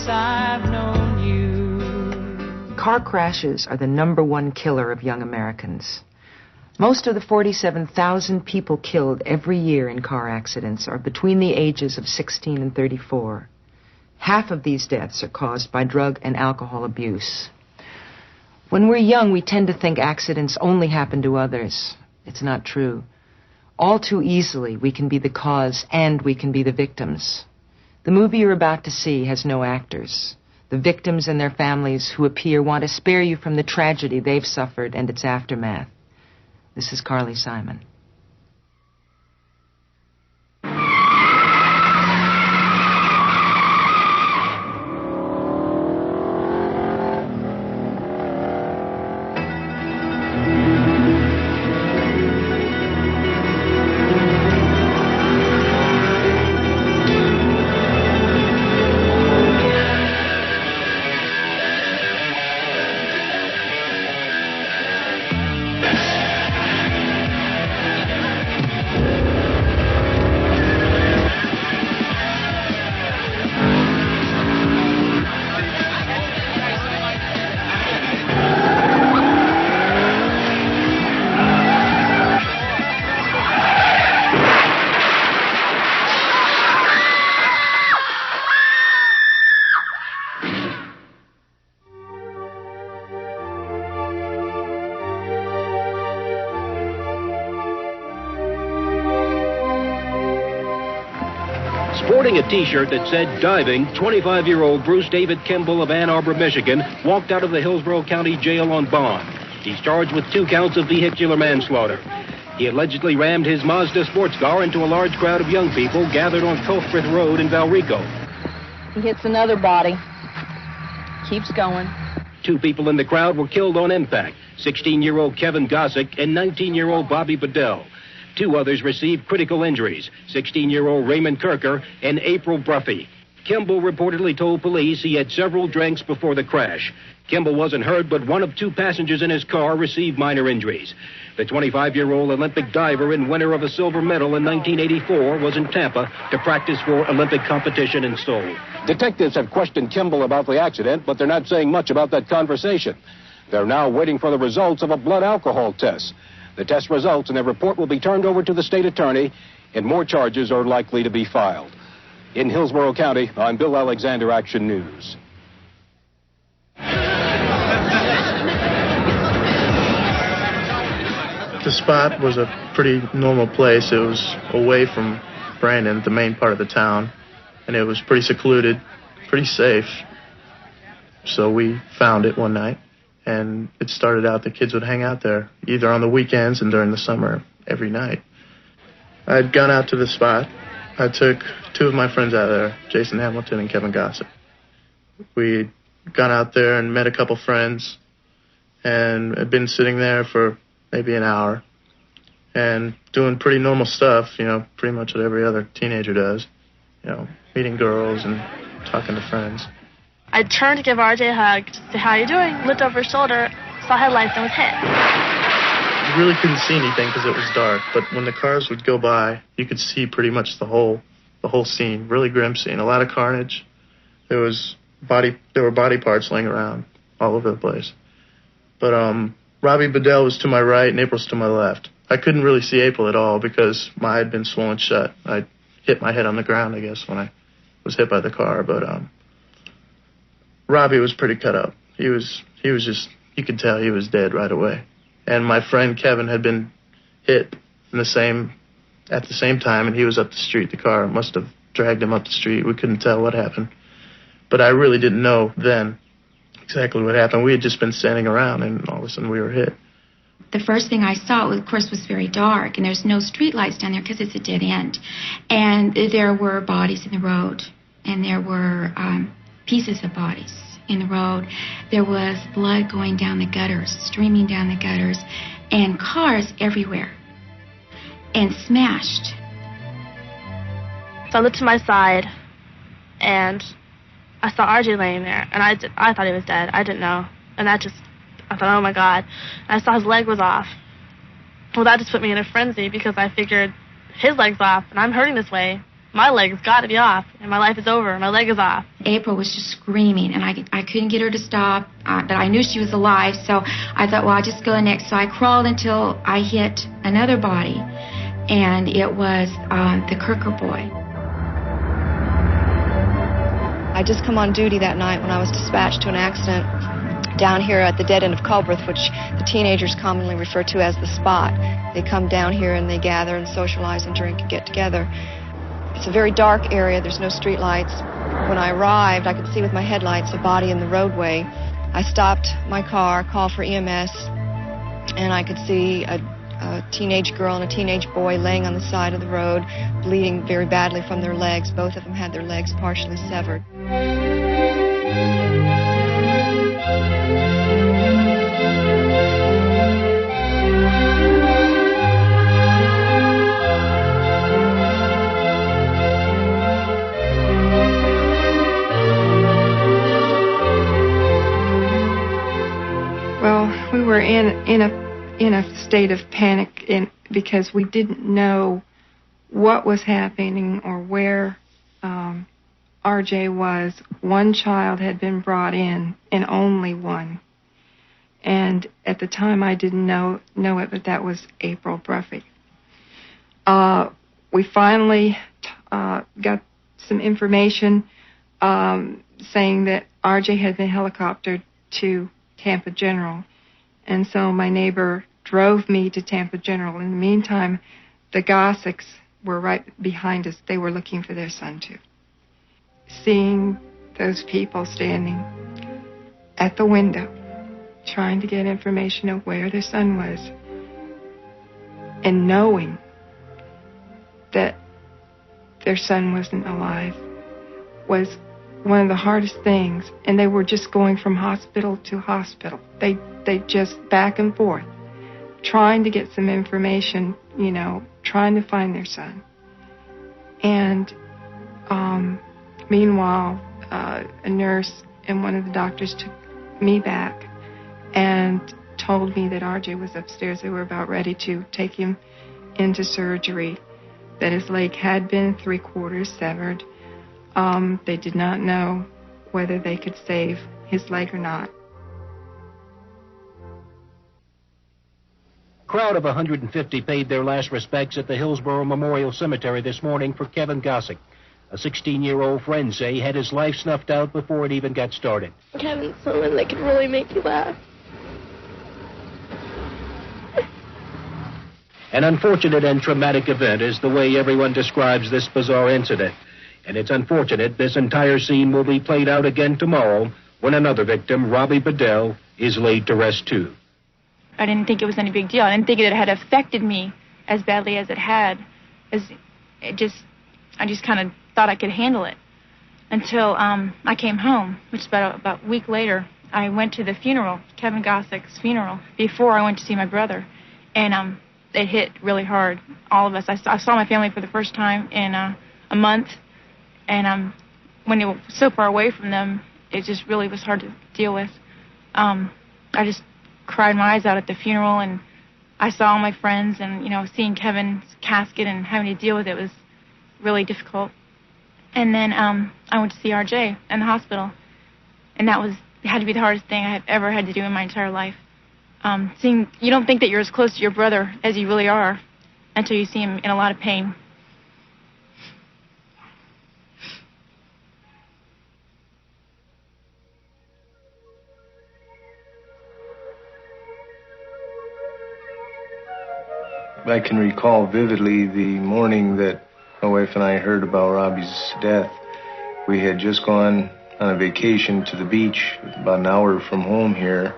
since I've known you. Car crashes are the #1 killer of young Americans. Most of the 47,000 people killed every year in car accidents are between the ages of 16 and 34. Half of these deaths are caused by drug and alcohol abuse. When we're young, we tend to think accidents only happen to others. It's not true. All too easily, we can be the cause and we can be the victims. The movie you're about to see has no actors. The victims and their families who appear want to spare you from the tragedy they've suffered and its aftermath. This is Carly Simon. Sporting a T-shirt that said diving, 25-year-old Bruce David Kimball of Ann Arbor, Michigan, walked out of the Hillsborough County Jail on bond. He's charged with 2 counts of vehicular manslaughter. He allegedly rammed his Mazda sports car into a large crowd of young people gathered on Colfrith Road in Valrico. He hits another body. Keeps going. 2 people in the crowd were killed on impact, 16-year-old Kevin Gossick and 19-year-old Bobby Bedell. 2 others received critical injuries, 16-year-old Raymond Kirker and April Bruffy. Kimball reportedly told police he had several drinks before the crash. Kimball wasn't hurt, but one of 2 passengers in his car received minor injuries. The 25-year-old Olympic diver and winner of a silver medal in 1984 was in Tampa to practice for Olympic competition in Seoul. Detectives have questioned Kimball about the accident, but they're not saying much about that conversation. They're now waiting for the results of a blood alcohol test. The test results and their report will be turned over to the state attorney, and more charges are likely to be filed. In Hillsborough County, I'm Bill Alexander, Action News. The spot was a pretty normal place. It was away from Brandon, the main part of the town, and it was pretty secluded, pretty safe. So we found it one night. And it started out the kids would hang out there, either on the weekends and during the summer, every night. I'd gone out to the spot. I took 2 of my friends out of there, Jason Hamilton and Kevin Gossett. We'd gone out there and met a couple friends and had been sitting there for maybe an hour and doing pretty normal stuff, pretty much what every other teenager does, meeting girls and talking to friends. I turned to give RJ a hug, to say, "How you doing?" Looked over his shoulder, saw headlights, and was hit. You really couldn't see anything because it was dark, but when the cars would go by, you could see pretty much the whole scene. Really grim scene. A lot of carnage. There were body parts laying around all over the place. But Robbie Bedell was to my right and April's to my left. I couldn't really see April at all because my eye had been swollen shut. I hit my head on the ground, I guess, when I was hit by the car, but Robbie was pretty cut up. He was just, you could tell he was dead right away. And my friend Kevin had been hit at the same time, and he was up the street. The car must have dragged him up the street. We couldn't tell what happened. But I really didn't know then exactly what happened. We had just been standing around, and all of a sudden we were hit. The first thing I saw, of course, was very dark, and there's no street lights down there because it's a dead end. And there were bodies in the road, and there were pieces of bodies in the road. There was blood going down the gutters, streaming down the gutters, and cars everywhere, and smashed. So I looked to my side, and I saw RJ laying there, and I thought he was dead. I didn't know, and I thought, oh my God. And I saw his leg was off. Well, that just put me in a frenzy because I figured his leg's off, and I'm hurting this way. my leg's got to be off, and my life is over. My leg is off. April was just screaming, and I couldn't get her to stop, but I knew she was alive, so I thought, well, I'll just go next. So I crawled until I hit another body, and it was the Kirker boy. I just come on duty that night when I was dispatched to an accident down here at the dead end of Culbreth, which the teenagers commonly refer to as the Spot. They come down here and they gather and socialize and drink and get together. It's a very dark area. There's no street lights. When I arrived, I could see with my headlights a body in the roadway. I stopped my car, called for EMS, and I could see a teenage girl and a teenage boy laying on the side of the road, bleeding very badly from their legs. Both of them had their legs partially severed. Well, we were in a state of panic because we didn't know what was happening or where RJ was. One child had been brought in, and only one. And at the time, I didn't know it, but that was April Bruffy. We finally got some information saying that RJ had been helicoptered to Tampa General. And so my neighbor drove me to Tampa General. In the meantime, the Gossiks were right behind us. They were looking for their son, too. Seeing those people standing at the window, trying to get information of where their son was, and knowing that their son wasn't alive, was one of the hardest things. And they were just going from hospital to hospital. They just back and forth, trying to get some information, trying to find their son. And meanwhile, a nurse and one of the doctors took me back and told me that RJ was upstairs. They were about ready to take him into surgery, that his leg had been 3/4 severed. They did not know whether they could save his leg or not. A crowd of 150 paid their last respects at the Hillsborough Memorial Cemetery this morning for Kevin Gossick. A 16-year-old friend say had his life snuffed out before it even got started. Kevin's someone that could really make you laugh. An unfortunate and traumatic event is the way everyone describes this bizarre incident. And it's unfortunate this entire scene will be played out again tomorrow when another victim, Robbie Bedell, is laid to rest too. I didn't think it was any big deal. I didn't think it had affected me as badly as it had. I just kind of thought I could handle it until I came home, which is about a week later. I went to the funeral, Kevin Gossick's funeral, before I went to see my brother. And it hit really hard, all of us. I saw my family for the first time in a month. And when you were so far away from them, it just really was hard to deal with. I just cried my eyes out at the funeral, and I saw all my friends, and, seeing Kevin's casket and having to deal with it was really difficult. And then I went to see RJ in the hospital, and it had to be the hardest thing I have ever had to do in my entire life. You don't think that you're as close to your brother as you really are until you see him in a lot of pain. I can recall vividly the morning that my wife and I heard about Robbie's death. We had just gone on a vacation to the beach about an hour from home here,